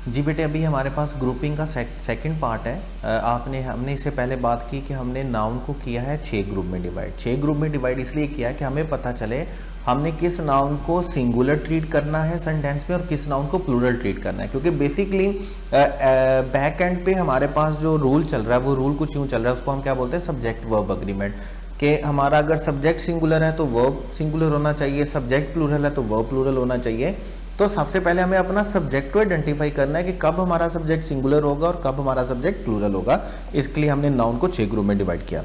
जी बेटे, अभी हमारे पास ग्रुपिंग का सेकंड पार्ट है। हमने इससे पहले बात की कि हमने नाउन को किया है 6 ग्रुप में डिवाइड। 6 ग्रुप में डिवाइड इसलिए किया है कि हमें पता चले हमने किस नाउन को सिंगुलर ट्रीट करना है सेंटेंस में और किस नाउन को प्लूरल ट्रीट करना है। क्योंकि बेसिकली बैक एंड पे हमारे पास जो रूल चल रहा है वो रूल कुछ यूँ चल रहा है, उसको हम क्या बोलते हैं, सब्जेक्ट वर्ब अग्रीमेंट। कि हमारा अगर सब्जेक्ट सिंगुलर है तो वर्ब सिंगुलर होना चाहिए, सब्जेक्ट प्लूरल है तो वर्ब प्लूरल होना चाहिए। तो सबसे पहले हमें अपना सब्जेक्ट को आइडेंटिफाई करना है कि कब हमारा सब्जेक्ट सिंगुलर होगा और कब हमारा सब्जेक्ट प्लूरल होगा। इसके लिए हमने नाउन को 6 ग्रुप में डिवाइड किया।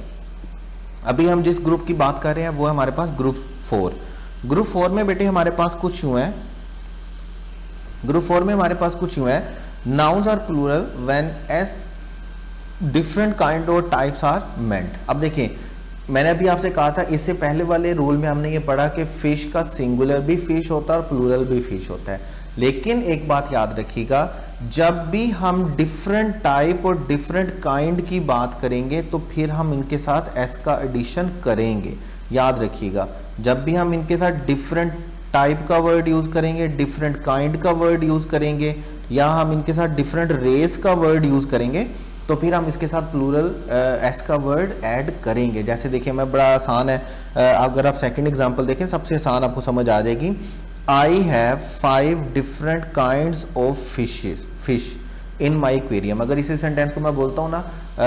अभी हम जिस ग्रुप की बात कर रहे हैं वो है हमारे पास ग्रुप 4। ग्रुप 4 में बेटे हमारे पास कुछ यूं है, ग्रुप 4 में हमारे पास कुछ यूं है, nouns are plural when s different kind और टाइप्स आर मेंट। अब देखिए, मैंने अभी आपसे कहा था इससे पहले वाले रूल में हमने ये पढ़ा कि फिश का सिंगुलर भी फिश होता है और प्लूरल भी फिश होता है। लेकिन एक बात याद रखिएगा, जब भी हम डिफरेंट टाइप और डिफरेंट काइंड की बात करेंगे तो फिर हम इनके साथ एस का एडिशन करेंगे। याद रखिएगा, जब भी हम इनके साथ डिफरेंट टाइप का वर्ड यूज करेंगे, डिफरेंट काइंड का वर्ड यूज करेंगे, या हम इनके साथ डिफरेंट रेस का वर्ड यूज करेंगे तो फिर हम इसके साथ प्लूरल एस का वर्ड ऐड करेंगे। जैसे देखिए, मैं बड़ा आसान है, अगर आप सेकंड एग्जांपल देखें सबसे आसान आपको समझ आ जाएगी। I have 5 different kinds of fish in my aquarium. अगर इसी सेंटेंस को मैं बोलता हूँ ना,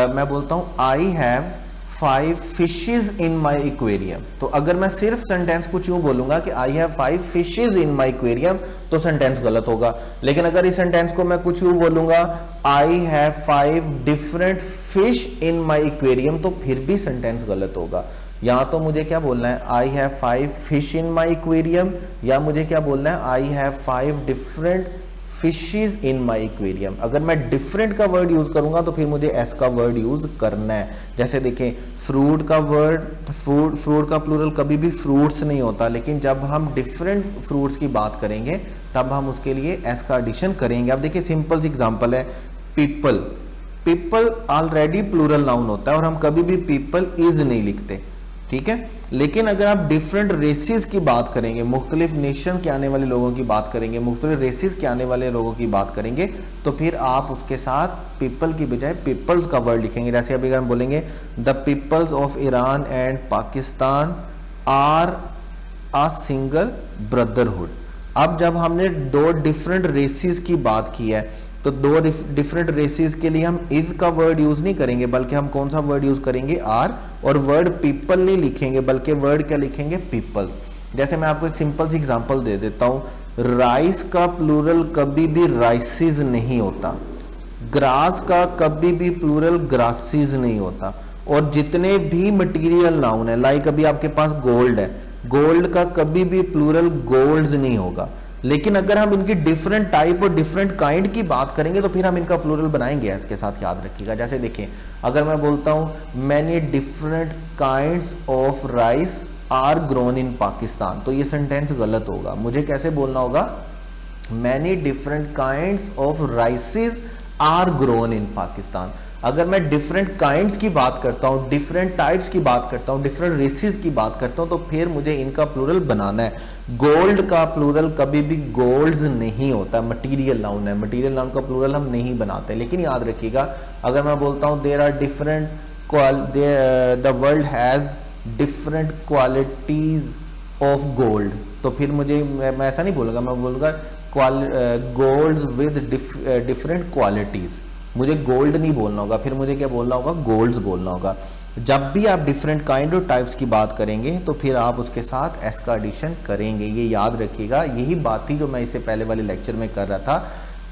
मैं बोलता हूँ I have 5 fishes in my aquarium, तो अगर मैं सिर्फ सेंटेंस कुछ यूं बोलूंगा कि I have 5 fishes in my aquarium तो सेंटेंस गलत होगा। लेकिन अगर इस सेंटेंस को मैं कुछ यूं बोलूंगा I have 5 different fish in my aquarium तो फिर भी सेंटेंस गलत होगा। या तो मुझे क्या बोलना है, I have 5 fish in my aquarium, या मुझे क्या बोलना है, I have 5 different fishes in my aquarium. अगर मैं डिफरेंट का वर्ड यूज करूंगा तो फिर मुझे एस का वर्ड यूज करना है। जैसे देखें, फ्रूट का वर्ड, फ्रूट का प्लूरल कभी भी फ्रूट्स नहीं होता, लेकिन जब हम डिफरेंट फ्रूट्स की बात करेंगे तब हम उसके लिए एस का एडिशन करेंगे। अब देखिए, सिंपल एग्जांपल है, people. People already plural noun होता है और हम कभी भी पीपल इज नहीं लिखते, ठीक है। लेकिन अगर आप डिफरेंट रेसेस की बात करेंगे, मुख्तलिफ नेशन के आने वाले लोगों की बात करेंगे, मुख्तलिफ रेसेस के आने वाले लोगों की बात करेंगे तो फिर आप उसके साथ पीपल की बजाय पीपल्स का वर्ड लिखेंगे। जैसे अभी अगर हम बोलेंगे the peoples of Iran and Pakistan are a single brotherhood. अब जब हमने 2 डिफरेंट रेसेस की बात की है तो 2 डिफरेंट रेसेस के लिए हम इज का वर्ड यूज नहीं करेंगे, बल्कि हम कौन सा वर्ड यूज करेंगे, आर, और वर्ड पीपल नहीं लिखेंगे बल्कि वर्ड क्या लिखेंगे, पीपल्स। जैसे मैं आपको एक सिंपल सी एग्जांपल दे देता हूं, राइस का प्लूरल कभी भी राइसिस नहीं होता, ग्रास का कभी भी प्लूरल ग्रासिस नहीं होता, और जितने भी मटेरियल नाउन है, लाइक अभी आपके पास गोल्ड है, गोल्ड का कभी भी प्लूरल गोल्ड्स नहीं होगा। लेकिन अगर हम इनकी डिफरेंट टाइप और डिफरेंट काइंड की बात करेंगे तो फिर हम इनका प्लूरल बनाएंगे इसके साथ, याद रखिएगा। जैसे देखिए, अगर मैं बोलता हूं many different kinds of rice are grown in Pakistan तो ये सेंटेंस गलत होगा। मुझे कैसे बोलना होगा, many different kinds of rices are grown in Pakistan. अगर मैं डिफरेंट काइंड्स की बात करता हूं, डिफरेंट टाइप्स की बात करता हूं, डिफरेंट रेसेस की बात करता हूं तो फिर मुझे इनका प्लूरल बनाना है। गोल्ड का प्लूरल कभी भी गोल्ड्स नहीं होता, मटेरियल नाउन है, मटेरियल नाउन का प्लूरल हम नहीं बनाते। लेकिन याद रखिएगा, अगर मैं बोलता हूं there are different, the world has different qualities of gold तो फिर मुझे, मैं ऐसा नहीं बोलूंगा, मैं बोलूंगा गोल्ड्स विद डिफरेंट क्वालिटीज। मुझे गोल्ड नहीं बोलना होगा, फिर मुझे क्या बोलना होगा, गोल्ड्स बोलना होगा। जब भी आप डिफरेंट काइंड और टाइप्स की बात करेंगे तो फिर आप उसके साथ एस का एडिशन करेंगे, ये याद रखिएगा। यही बात थी जो मैं इससे पहले वाले लेक्चर में कर रहा था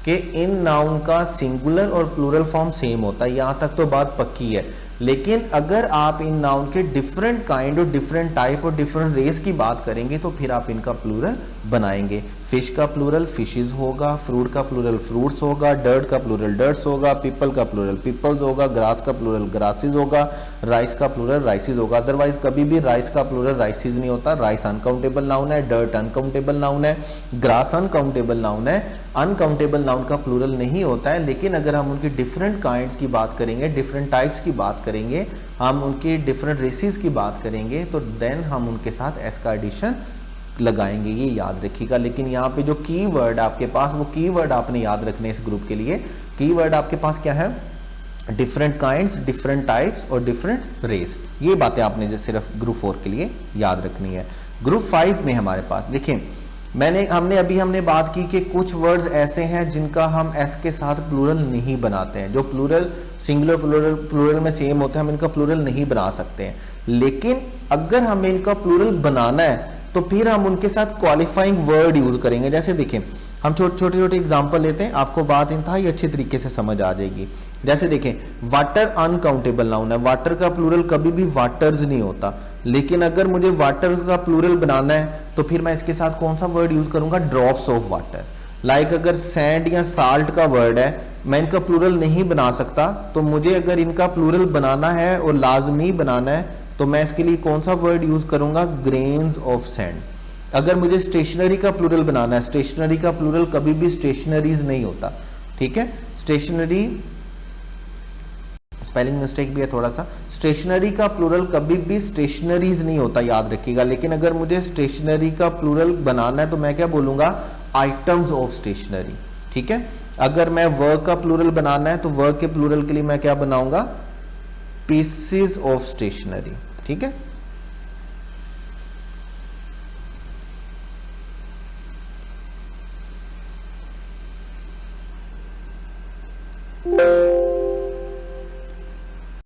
कि इन नाउन का सिंगुलर और प्लूरल फॉर्म सेम होता है, यहाँ तक तो बात पक्की है। लेकिन अगर आप इन नाउन के डिफरेंट काइंड और डिफरेंट टाइप और डिफरेंट रेस की बात करेंगे तो फिर आप इनका प्लूरल बनाएंगे। फिश का प्लूरल फिशेस होगा, फ्रूट का प्लूरल फ्रूट्स होगा, डर्ट का प्लूरल डर्ट्स होगा, पीपल का प्लूरल पीपल्स होगा, ग्रास का प्लूरल ग्रासेस होगा, राइस का प्लूरल राइसिस होगा। अदरवाइज कभी भी राइस का प्लूरल राइसिस नहीं होता। राइस अनकाउंटेबल नाउन है, डर्ट अनकाउंटेबल नाउन है, ग्रास अनकाउंटेबल नाउन है, अनकाउंटेबल नाउन का प्लूरल नहीं होता है। लेकिन अगर हम उनकी डिफरेंट काइंड्स की बात करेंगे, डिफरेंट टाइप्स की बात करेंगे, हम उनकी डिफरेंट रेसेस की बात करेंगे तो देन हम उनके साथ एस का एडिशन लगाएंगे, ये याद रखिएगा। लेकिन यहाँ पे जो कीवर्ड आपके पास, वो कीवर्ड आपने याद रखने इस ग्रुप के लिए। कीवर्ड आपके पास क्या है? डिफरेंट काइंड्स, डिफरेंट टाइप्स और डिफरेंट रेस। ये बातें आपने जो सिर्फ ग्रुप 4 के लिए याद रखनी है। ग्रुप 5 में हमारे पास देखिए, हमने बात की कि कुछ वर्ड्स ऐसे हैं जिनका हम एस के साथ प्लूरल नहीं बनाते हैं, जो प्लूरल सिंगुलर प्लूरल में सेम होते हैं, हम इनका प्लूरल नहीं बना सकते हैं। लेकिन अगर हमें इनका प्लूरल बनाना है तो फिर हम उनके साथ क्वालिफाइंग वर्ड यूज करेंगे। जैसे देखिए, हम छोटे एग्जांपल लेते हैं, आपको बात इंतहाई अच्छे तरीके से समझ आ जाएगी। जैसे देखें, वाटर अनकाउंटेबल नाउन है, वाटर का प्लूरल कभी भी वाटर्स नहीं होता। लेकिन अगर मुझे वाटर का प्लूरल बनाना है तो फिर मैं इसके साथ कौन सा वर्ड यूज करूंगा? Drops of water. लाइक अगर सैंड या साल्ट का वर्ड है, मैं इनका प्लूरल नहीं बना सकता, तो मुझे अगर इनका प्लूरल बनाना है और लाजमी बनाना है तो मैं इसके लिए कौन सा वर्ड यूज करूंगा? Grains of sand. अगर मुझे स्टेशनरी का प्लूरल बनाना है, स्टेशनरी का प्लूरल कभी भी स्टेशनरीज नहीं होता, ठीक है? स्टेशनरी, स्पेलिंग मिस्टेक भी है थोड़ा सा, स्टेशनरी का प्लूरल कभी भी स्टेशनरीज नहीं होता, याद रखिएगा। लेकिन अगर मुझे स्टेशनरी का प्लूरल बनाना है तो मैं क्या बोलूंगा? आइटम्स ऑफ स्टेशनरी, ठीक है? अगर मैं वर्क का प्लूरल बनाना है तो वर्क के प्लूरल के लिए मैं क्या बनाऊंगा? पीसेस ऑफ स्टेशनरी, ठीक है?